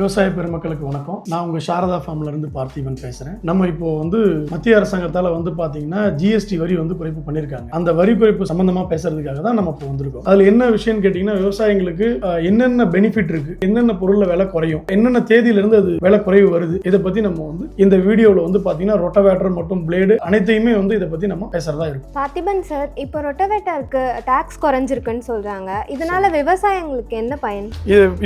விவசாய பெருமக்களுக்கு வணக்கம். நான் உங்க சாரதா ஃபார்ம்ல இருந்து பார்த்திபன் பேசுறேன். நம்ம இப்போ மத்திய அரசாங்கத்தால பாத்தீங்கன்னா ஜிஎஸ்டி வரி குறைப்பு பண்ணிருக்காங்க. அந்த வரி குறைப்பு சம்பந்தமா பேசுறதுக்காக தான் நம்ம இப்போ வந்திருக்கோம். அதுல என்ன விஷயம் கேட்டீங்கன்னா, விவசாயிகளுக்கு என்னென்ன பெனிஃபிட் இருக்கு, என்னென்ன பொருள்ல விலை குறையும், என்னென்ன தேதியில இருந்து அது விலை குறைவு வருது, இதை பத்தி நம்ம இந்த வீடியோல பாத்தீங்கன்னா ரொட்டவேட்டர் மற்றும் பிளேடு அனைத்தையுமே இதை பத்தி நம்ம பேசுறதா இருக்கும். பார்த்திபன் சார், இப்போ ரொட்டவேட்டருக்கு டாக்ஸ் குறைஞ்சிருக்குன்னு சொல்றாங்க. இதனால விவசாயிகளுக்கு என்ன பயன்?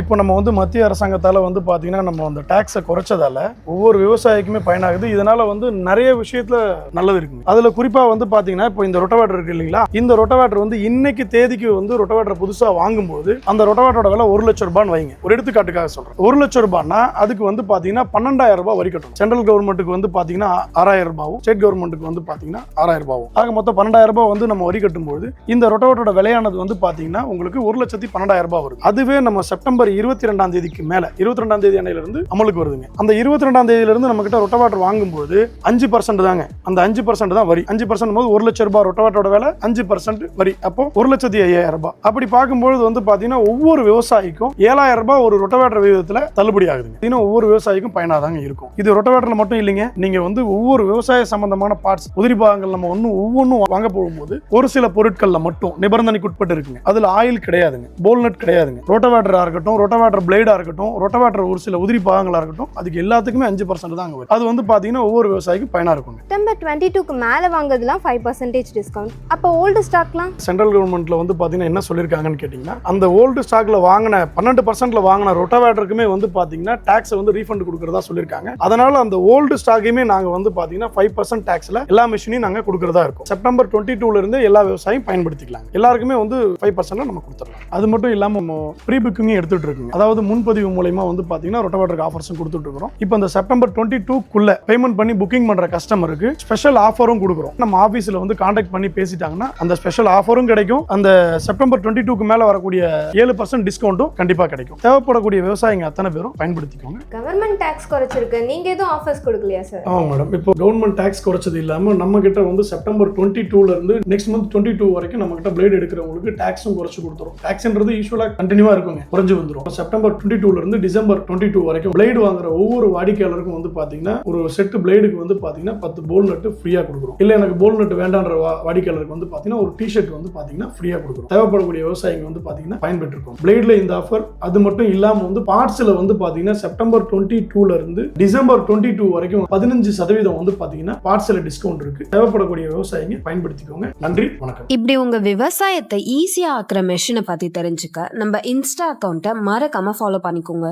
இப்போ நம்ம மத்திய அரசாங்கத்தால பாத்தீங்கன்னா நம்ம அந்த டாக்ஸை குறைச்சதால ஒவ்வொரு விவசாயிக்குமே பயனாகுது. இதனால நிறைய விஷயத்துல நல்லது இருக்கு. அதுல குறிப்பா பாத்தீங்கன்னா இப்போ இந்த ரொட்டவேட்டர் இருக்கு இல்லைங்களா, இந்த ரொட்டவேட்டர் இன்னைக்கு தேதிக்கு ரொட்டவேட்டர் புதுசா வாங்கும்போது அந்த ரொட்டவேட்டரோட விலை 1 லட்சம் ரூபான்னு வைங்க. ஒரு எடுத்துக்காட்டுக்காக சொல்றேன். 1 லட்சம் ரூபாய்னா அதுக்கு பாத்தீங்கன்னா 12,000 ரூபாய் வரி கட்டணும். சென்ட்ரல் கவர்மெண்ட்டுக்கு பாத்தீங்கன்னா 6,000 ரூபாயும், ஸ்டேட் கவர்மெண்ட்டுக்கு பாத்தீங்கன்னா 6,000 ரூபாயும். ஆக மொத்தம் 12,000 ரூபாய் நம்ம வரி கட்டும்போது இந்த ரொட்டவேட்டரோட விலையானது பாத்தீங்கன்னா உங்களுக்கு 1,12,000 ரூபாய் வருது. அதுவே நம்ம செப்டம்பர் 22ஆம் தேதிக்கு மேல 22ஆம் தேதி அன்னையில இருந்து அமலுக்கு வருதுங்க. அந்த 22ஆம் தேதியில இருந்து நம்ம கிட்ட ரொட்டவேட்டர் வாங்கும்போது 5% தாங்க. அந்த 5% தான் வரி. 5% போது 1 லட்சம் ரூபாய் ரொட்டவேட்டரோட விலை, 5% வரி. அப்போ 1,05,000 ரூபாய். அப்படி பார்க்கும்போது பாத்தீங்கன்னா ஒவ்வொரு விவசாயிக்கும் 7,000 ரூபாய் ஒரு ரொட்டவேட்டர் விகிதத்துல தள்ளுபடி ஆகுதுங்க. ஒவ்வொரு விவசாயிக்கும் பயனாதாங்க இருக்கும். இது ரொட்டவேட்டர்ல மட்டும் இல்லைங்க. நீங்க ஒவ்வொரு விவசாய சம்பந்தமான பார்ட்ஸ், உதிரி பாகங்கள் நம்ம ஒவ்வொன்றும் வாங்க போகும்போது ஒரு சில பொருட்கள்ல மட்டும் நிபந்தனைக்கு உட்பட்டு இருக்குங்க. அதுல ஆயில் கிடையாதுங்க, போல்நட் கிடையாதுங்க. ரொட்டவேட்டரா இருக்கட்டும், ரொட்டவேட்டர் பிளேடா இருக்கட்டும், ரொட்டவேட்டர் ஒரு சில உதிரி பாகங்களா இருக்கட்டும், அதுக்கு எல்லாத்துக்குமே 5% தான் வரும். அது பாத்தீங்கன்னா ஒவ்வொரு விவசாயிக்கும் பயனா இருக்கும். செப்டம்பர் 22க்கு மேல வாங்குறதுலாம் 5% டிஸ்கவுண்ட். அப்போ ஓல்டு ஸ்டாக்லாம் சென்ட்ரல் கவர்மெண்ட்ல பாத்தீங்கன்னா என்ன சொல்லிருக்காங்கன்னு கேட்டீங்கன்னா, அந்த ஓல்டு ஸ்டாக்ல வாங்கின 12%ல வாங்கின ரொட்டவேட்டருக்குமே பாத்தீங்கன்னா டாக்ஸ் ரீஃபண்ட் கொடுக்கறதா சொல்லிருக்காங்க. அதனால அந்த ஓல்டு ஸ்டாக்கையுமே நாங்க பாத்தீங்கன்னா 5% டாக்ஸ்ல எல்லா மிஷினையும் நாங்க கொடுக்கறதா இருக்கும். செப்டம்பர் 22ல இருந்து எல்லா விவசாயியும் பயன்படுத்திக்கலாம். எல்லாருக்குமே 5% நம்ம கொடுத்துடலாம். அது மட்டும் இல்லாம ப்ரீ புக்கிங் எடுத்துட்டு இருக்குங்க. அதாவது முன்பதிவு மூலமா பாத்தீங்கன்னா ரொட்டவேட்டருக்கு ஆஃபர்ஸும் கொடுத்துட்டு இருக்கிறோம். இப்போ இந்த செப்டம்பர் 22க்குள்ள பேமெண்ட் பண்ணி புக்கிங் பண்ற கஸ்டமருக்கு ஸ்பெஷல் ஆஃபரும் கொடுக்குறோம். நம்ம ஆபீஸ்ல கான்டாக்ட் பண்ணி பேசிட்டாங்கன்னா அந்த ஸ்பெஷல் ஆஃபரும் கிடைக்கும். அந்த செப்டம்பர் 22க்கு மேல வரக்கூடிய 7% டிஸ்கவுண்ட்டும் கண்டிப்பா கிடைக்கும். தேவைப்படக்கூடிய விவசாயிங்க அத்தனை பேரும் பயன்படுத்திக்கோங்க. கவர்மெண்ட் டாக்ஸ் குறைச்சிருக்கு, நீங்க எதுவும் ஆஃபர்ஸ் கொடுக்கலையா சார்? ஆமா மேடம். இப்போ கவர்மெண்ட் டாக்ஸ் குறைச்சது இல்லாம நம்ம கிட்ட செப்டம்பர் 22ல இருந்து நெக்ஸ்ட் மந்த் 22 வரைக்கும் நம்ம கிட்ட பிளேட் எடுக்கிறவங்களுக்கு டாக்ஸும் குறைச்சு கொடுத்துரும். டாக்ஸ்ன்றது யூசுவலா கண்டினியூவா இருக்குங்க, குறைஞ்சு வந்துரும். செப்டம்பர் 22ல இருந்து டிசம்பர் 22 வரைக்கும் பிளேடு வாங்குற ஒவ்வொரு வாடிக்கையாளருக்கும் பாத்தீங்கன்னா ஒரு செட் பிளேடுக்கு பாத்தீங்கன்னா 10 போல் நட்டு ஃப்ரீயா கொடுக்குறோம். இல்ல எனக்கு போல் நட்டு வேண்டான்ற வாடிக்கையாளருக்கு பாத்தீங்கன்னா ஒரு டி-ஷர்ட் பாத்தீங்கன்னா ஃப்ரீயா கொடுக்குறோம். தேவைப்படக்கூடிய விவசாயிங்க பாத்தீங்கன்னா பயன்பெற்றிருக்கும் பிளேட்ல இந்த ஆஃபர். அது மட்டும் இல்லாம பார்ட்ஸ்ல பாத்தீங்கன்னா செப்டம்பர் 22ல இருந்து டிசம்பர் 22 வரைக்கும் 15% பாத்தீங்கன்னா பார்ட்ஸ்ல டிஸ்கவுண்ட் இருக்கு. தேவைப்படக்கூடிய விவசாயிங்க பயன்படுத்திக்கோங்க. நன்றி, வணக்கம். இப்படி உங்க விவசாயத்தை ஈஸியா ஆக்குற மெஷினை பத்தி தெரிஞ்சுக்க நம்ம இன்ஸ்டா அக்கௌண்ட்டை மறக்காம ஃபாலோ பண்ணிக்கோங்க.